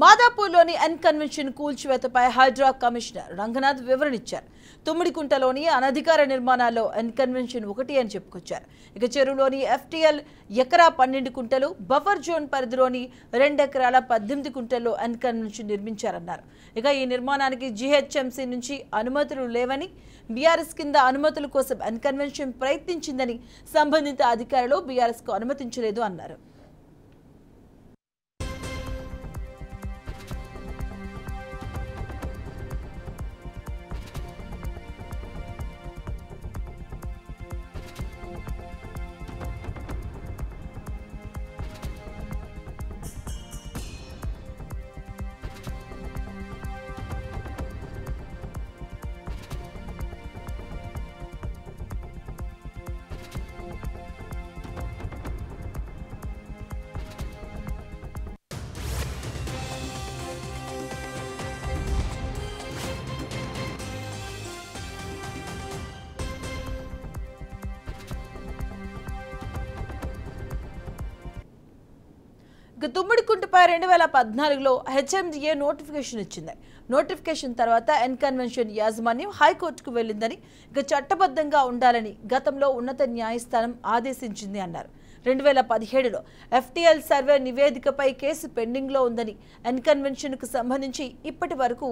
మాదాపూర్లోని N convention కూల్చివేతపై Hydraa commissioner Ranganath వివరణ ఇచ్చారు. తుమ్మిడికుంటలోని అనధికార నిర్మాణాల్లో ఎన్ కన్వెన్షన్ 1 అని చెప్పుకొచ్చారు. ఇక చెరువులోని FTL ఎకరా 12 కుంటలు, బఫర్ జోన్ పరిధిలోని 2 ఎకరాల 18 కుంటల్లో ఎన్ కన్వెన్షన్ నిర్మించారన్నారు. ఇక ఈ నిర్మాణానికి GHMC నుంచి అనుమతులు లేవని, బీఆర్ఎస్ కింద అనుమతుల కోసం ఎన్ కన్వెన్షన్ ప్రయత్నించిందని, సంబంధిత అధికారులు బీఆర్ఎస్ కు అనుమతించలేదు అన్నారు. తుమ్మిడికుంటపై 2014లో HMDA నోటిఫికేషన్ ఇచ్చింది. నోటిఫికేషన్ తర్వాత ఎన్ కన్వెన్షన్ యాజమాన్యం హైకోర్టుకు వెళ్లిందని, ఇక చట్టబద్ధంగా ఉండాలని గతంలో ఉన్నత న్యాయస్థానం ఆదేశించింది అన్నారు. 2017లో FTL సర్వే నివేదికపై కేసు పెండింగ్లో ఉందని, ఎన్ కన్వెన్షన్కు సంబంధించి ఇప్పటి వరకు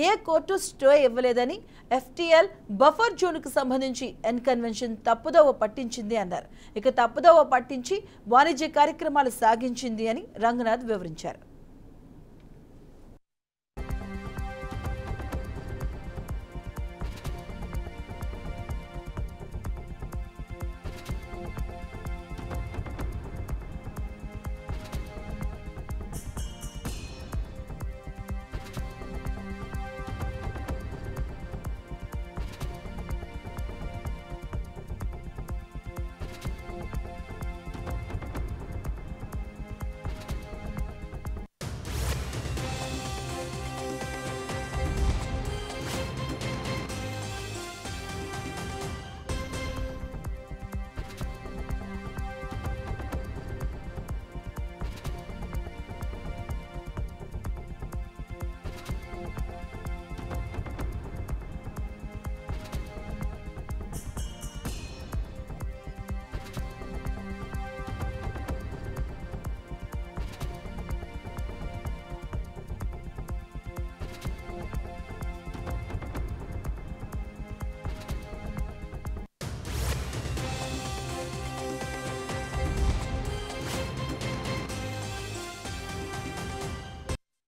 ఏ కోర్టు స్టే ఇవ్వలేదని, FTL బఫర్ జోన్కు సంబంధించి ఎన్ కన్వెన్షన్ తప్పుదోవ పట్టించింది అన్నారు. ఇక తప్పుదోవ పట్టించి వాణిజ్య కార్యక్రమాలు సాగించింది అని రంగనాథ్ వివరించారు.